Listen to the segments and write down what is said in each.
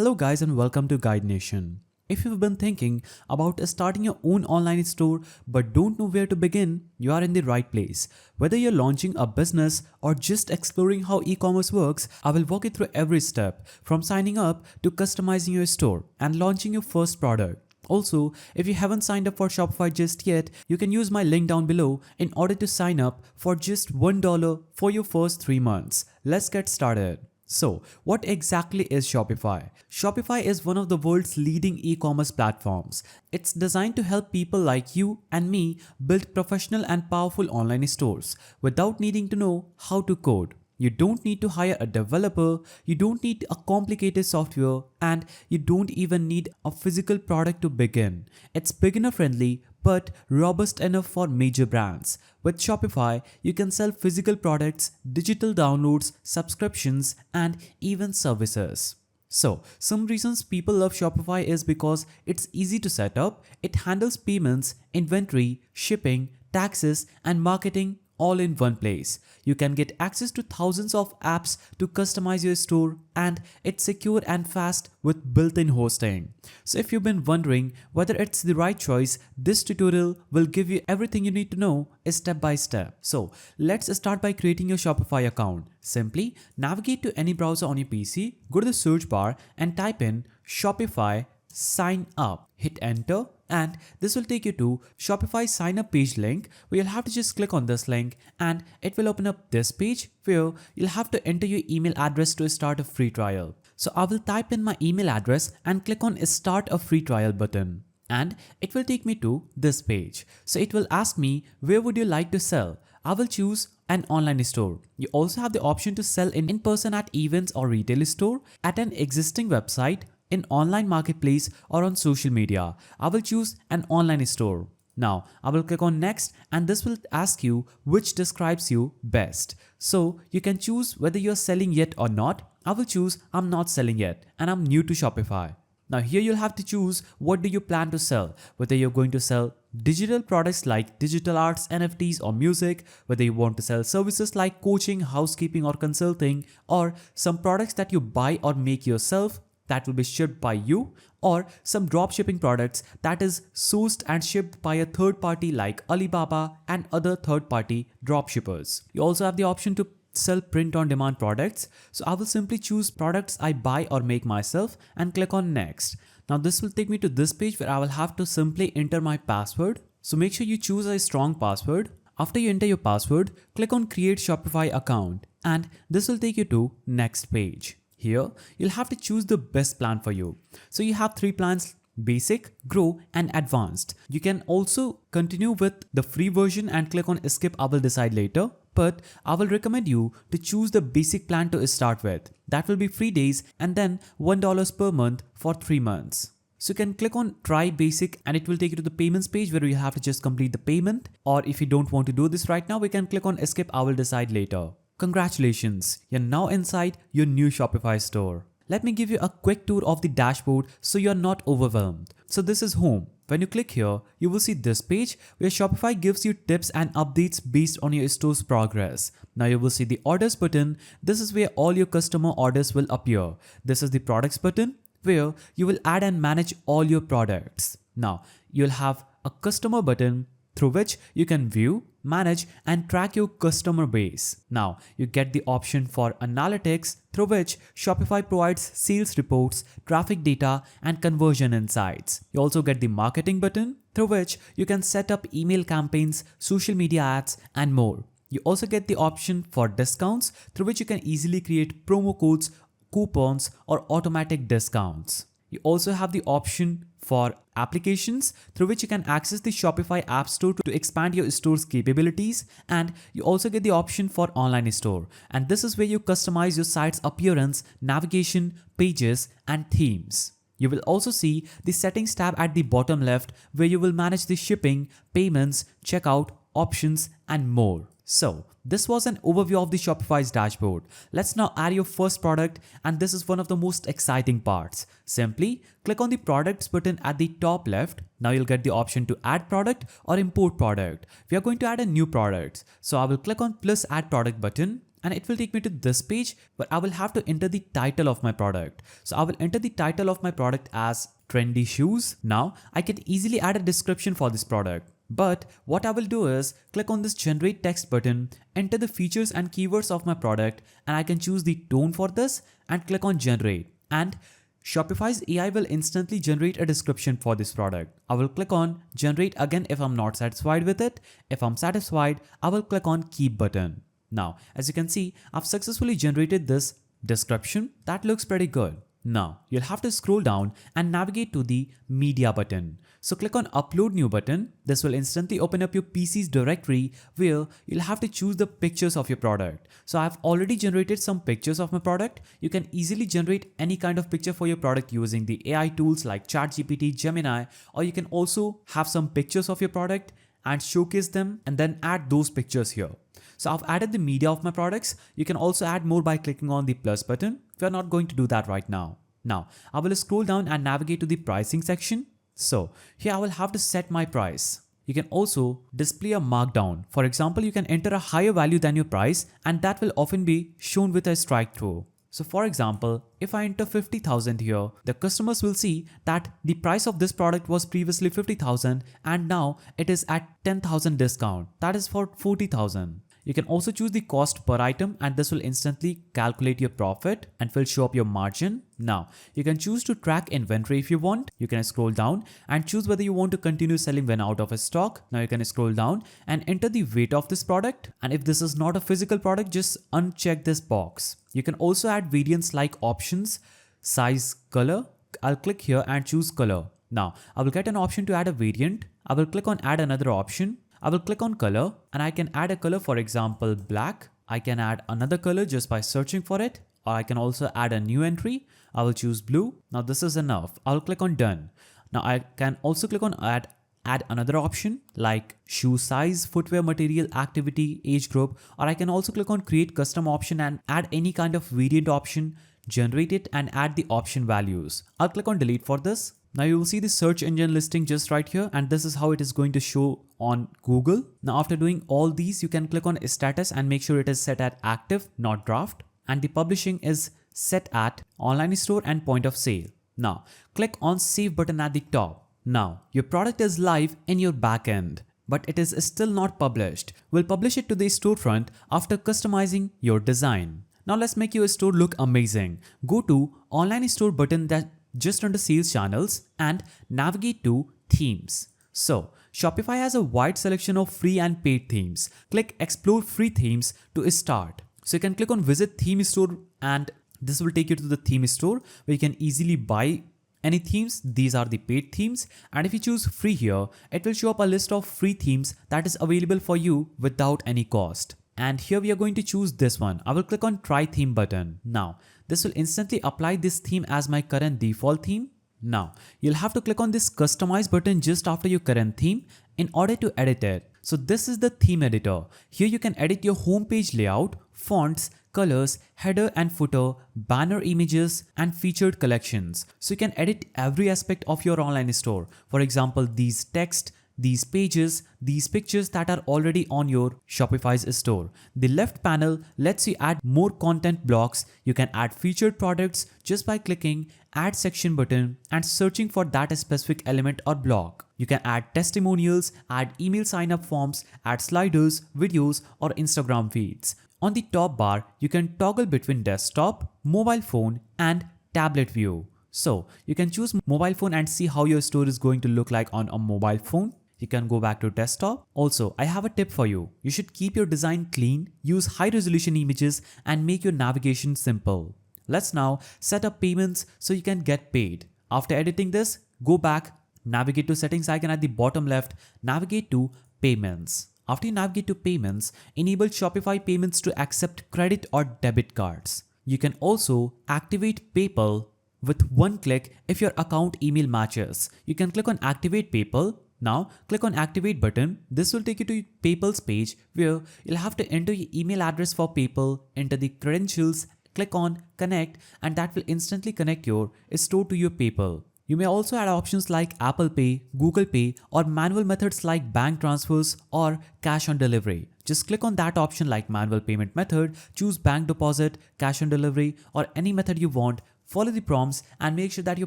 Hello guys and welcome to Guide Nation. If you've been thinking about starting your own online store but don't know where to begin, you are in the right place. Whether you're launching a business or just exploring how e-commerce works, I will walk you through every step from signing up to customizing your store and launching your first product. Also, if you haven't signed up for Shopify just yet, you can use my link down below in order to sign up for just $1 for your first 3 months. Let's get started. So, what exactly is Shopify? Shopify is one of the world's leading e-commerce platforms. It's designed to help people like you and me build professional and powerful online stores without needing to know how to code. You don't need to hire a developer, you don't need a complicated software, and you don't even need a physical product to begin. It's beginner friendly but robust enough for major brands. With Shopify, you can sell physical products, digital downloads, subscriptions, and even services. So, some reasons people love Shopify is because it's easy to set up, it handles payments, inventory, shipping, taxes, and marketing all in one place. You can get access to thousands of apps to customize your store, and it's secure and fast with built-in hosting. So if you've been wondering whether it's the right choice, this tutorial will give you everything you need to know step by step. So let's start by creating your Shopify account. Simply navigate to any browser on your PC, go to the search bar and type in Shopify sign up. Hit enter and this will take you to Shopify sign up page link where you'll have to just click on this link and it will open up this page where you'll have to enter your email address to start a free trial. So I will type in my email address and click on start a free trial button and it will take me to this page. So it will ask me where would you like to sell. I will choose an online store. You also have the option to sell in person at events or retail store, at an existing website, in online marketplace or on social media. I will choose an online store. Now I will click on next and this will ask you which describes you best. So you can choose whether you're selling yet or not. I will choose I'm not selling yet and I'm new to Shopify. Now here you'll have to choose what do you plan to sell, whether you're going to sell digital products like digital arts, NFTs or music, whether you want to sell services like coaching, housekeeping or consulting, or some products that you buy or make yourself that will be shipped by you, or some drop shipping products that is sourced and shipped by a third party like Alibaba and other third party drop shippers. You also have the option to sell print on demand products. So I will simply choose products I buy or make myself and click on next. Now this will take me to this page where I will have to simply enter my password. So make sure you choose a strong password. After you enter your password, click on create Shopify account and this will take you to next page. Here, you'll have to choose the best plan for you. So you have 3 plans: basic, grow and advanced. You can also continue with the free version and click on skip I will decide later. But I will recommend you to choose the basic plan to start with. That will be free days and then $1 per month for 3 months. So you can click on try basic and it will take you to the payments page where you have to just complete the payment. Or if you don't want to do this right now, we can click on skip I will decide later. Congratulations, you're now inside your new Shopify store. Let me give you a quick tour of the dashboard so you're not overwhelmed. So this is home. When you click here, you will see this page where Shopify gives you tips and updates based on your store's progress. Now you will see the orders button. This is where all your customer orders will appear. This is the products button where you will add and manage all your products. Now you'll have a customer button through which you can view, manage and track your customer base. Now you get the option for analytics through which Shopify provides sales reports, traffic data and conversion insights. You also get the marketing button through which you can set up email campaigns, social media ads and more. You also get the option for discounts through which you can easily create promo codes, coupons or automatic discounts. You also have the option for applications through which you can access the Shopify App Store to expand your store's capabilities, and you also get the option for online store, and this is where you customize your site's appearance, navigation, pages and themes. You will also see the settings tab at the bottom left where you will manage the shipping, payments, checkout, options and more. So this was an overview of the Shopify's dashboard. Let's now add your first product, and this is one of the most exciting parts. Simply click on the products button at the top left. Now you'll get the option to add product or import product. We are going to add a new product. So I will click on plus add product button and it will take me to this page where I will have to enter the title of my product. So I will enter the title of my product as trendy shoes. Now I can easily add a description for this product. But what I will do is click on this generate text button, enter the features and keywords of my product, and I can choose the tone for this and click on generate. And Shopify's AI will instantly generate a description for this product. I will click on generate again if I'm not satisfied with it. If I'm satisfied, I will click on keep button. Now, as you can see, I've successfully generated this description. That looks pretty good. Now, you'll have to scroll down and navigate to the media button. So click on upload new button. This will instantly open up your PC's directory where you'll have to choose the pictures of your product. So I've already generated some pictures of my product. You can easily generate any kind of picture for your product using the AI tools like ChatGPT, Gemini, or you can also have some pictures of your product and showcase them and then add those pictures here. So I've added the media of my products. You can also add more by clicking on the plus button. We're not going to do that right now. Now, I will scroll down and navigate to the pricing section. So here I will have to set my price. You can also display a markdown. For example, you can enter a higher value than your price and that will often be shown with a strike through. So for example, if I enter 50,000 here, the customers will see that the price of this product was previously 50,000 and now it is at 10,000 discount. That is for 40,000. You can also choose the cost per item and this will instantly calculate your profit and will show up your margin. Now, you can choose to track inventory if you want. You can scroll down and choose whether you want to continue selling when out of a stock. Now you can scroll down and enter the weight of this product. And if this is not a physical product, just uncheck this box. You can also add variants like options, size, color. I'll click here and choose color. Now, I will get an option to add a variant. I will click on add another option. I will click on color and I can add a color, for example, black. I can add another color just by searching for it, or I can also add a new entry. I will choose blue. Now this is enough. I'll click on done. Now I can also click on add another option like shoe size, footwear material, activity, age group, or I can also click on create custom option and add any kind of variant option, generate it and add the option values. I'll click on delete for this. Now you will see the search engine listing just right here and this is how it is going to show on Google. Now after doing all these, you can click on status and make sure it is set at active, not draft. And the publishing is set at online store and point of sale. Now click on save button at the top. Now your product is live in your backend, but it is still not published. We'll publish it to the storefront after customizing your design. Now let's make your store look amazing. Go to online store button that just under sales channels and navigate to themes. So Shopify has a wide selection of free and paid themes. Click explore free themes to start. So you can click on visit theme store and this will take you to the theme store where you can easily buy any themes. These are the paid themes, and if you choose free here, it will show up a list of free themes that is available for you without any cost. And here we are going to choose this one. I will click on try theme button. Now this will instantly apply this theme as my current default theme. Now you'll have to click on this customize button just after your current theme in order to edit it. So this is the theme editor. Here you can edit your homepage layout, fonts, colors, header and footer, banner images and featured collections. So you can edit every aspect of your online store. For example, these text, these pages, these pictures that are already on your Shopify's store. The left panel lets you add more content blocks. You can add featured products just by clicking add section button and searching for that specific element or block. You can add testimonials, add email sign up forms, add sliders, videos or Instagram feeds. On the top bar, you can toggle between desktop, mobile phone and tablet view. So you can choose mobile phone and see how your store is going to look like on a mobile phone. You can go back to desktop. Also, I have a tip for you. You should keep your design clean, use high resolution images and make your navigation simple. Let's now set up payments so you can get paid. After editing this, go back, navigate to settings icon at the bottom left, navigate to payments. After you navigate to payments, enable Shopify payments to accept credit or debit cards. You can also activate PayPal with one click if your account email matches. You can click on activate PayPal. Now click on activate button. This will take you to PayPal's page where you'll have to enter your email address for PayPal, enter the credentials, click on connect and that will instantly connect your store to your PayPal. You may also add options like Apple Pay, Google Pay, or manual methods like bank transfers or cash on delivery. Just click on that option like manual payment method, choose bank deposit, cash on delivery, or any method you want. Follow the prompts and make sure that your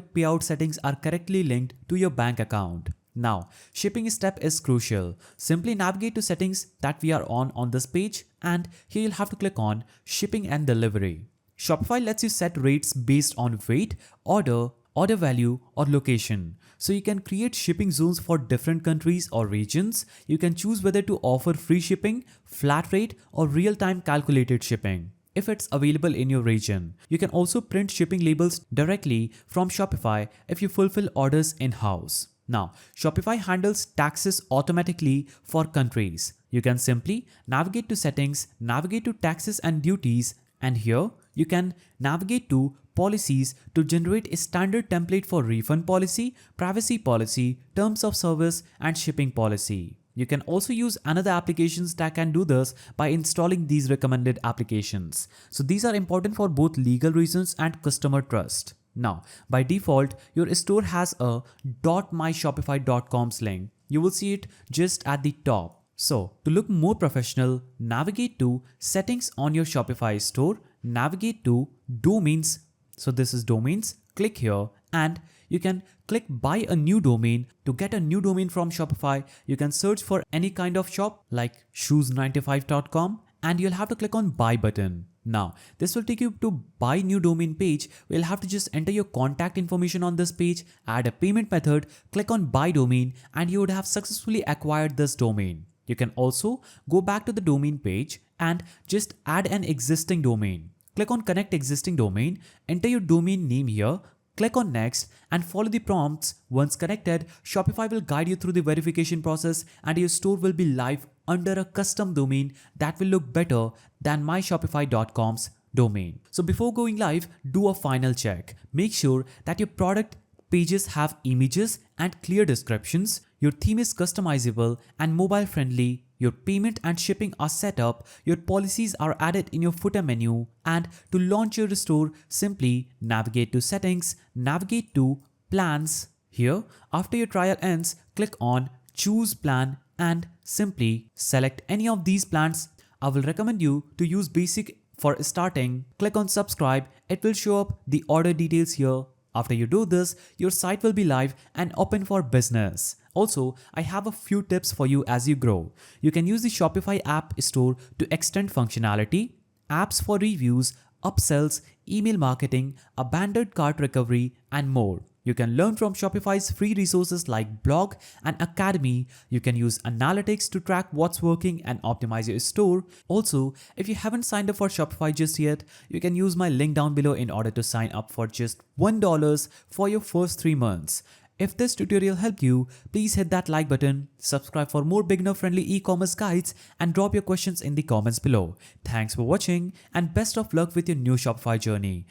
payout settings are correctly linked to your bank account. Now, shipping step is crucial. Simply navigate to settings that we are on this page, and here you'll have to click on shipping and delivery. Shopify lets you set rates based on weight, order value, or location. So you can create shipping zones for different countries or regions. You can choose whether to offer free shipping, flat rate, or real-time calculated shipping if it's available in your region. You can also print shipping labels directly from Shopify if you fulfill orders in-house. Now, Shopify handles taxes automatically for countries. You can simply navigate to settings, navigate to taxes and duties, and here you can navigate to policies to generate a standard template for refund policy, privacy policy, terms of service, and shipping policy. You can also use another applications that can do this by installing these recommended applications. So these are important for both legal reasons and customer trust. Now, by default, your store has a .myshopify.com's link. You will see it just at the top. So, to look more professional, navigate to Settings on your Shopify store, navigate to Domains. So this is domains, click here, and you can click buy a new domain. To get a new domain from Shopify, you can search for any kind of shop like shoes95.com, and you'll have to click on buy button. Now, this will take you to buy new domain page. You'll have to just enter your contact information on this page, add a payment method, click on buy domain, and you would have successfully acquired this domain. You can also go back to the domain page and just add an existing domain. Click on connect existing domain, enter your domain name here, click on next, and follow the prompts. Once connected, Shopify will guide you through the verification process and your store will be live under a custom domain that will look better than myshopify.com's domain. So before going live, do a final check. Make sure that your product pages have images and clear descriptions, your theme is customizable and mobile friendly, your payment and shipping are set up, your policies are added in your footer menu, and to launch your store, simply navigate to settings, navigate to plans. Here, after your trial ends, click on choose plan and simply select any of these plans. I will recommend you to use basic for starting. Click on subscribe, it will show up the order details here. After you do this, your site will be live and open for business. Also, I have a few tips for you as you grow. You can use the Shopify app store to extend functionality, apps for reviews, upsells, email marketing, abandoned cart recovery, and more. You can learn from Shopify's free resources like blog and academy. You can use analytics to track what's working and optimize your store. Also, if you haven't signed up for Shopify just yet, you can use my link down below in order to sign up for just $1 for your first 3 months. If this tutorial helped you, please hit that like button, subscribe for more beginner-friendly e-commerce guides, and drop your questions in the comments below. Thanks for watching and best of luck with your new Shopify journey.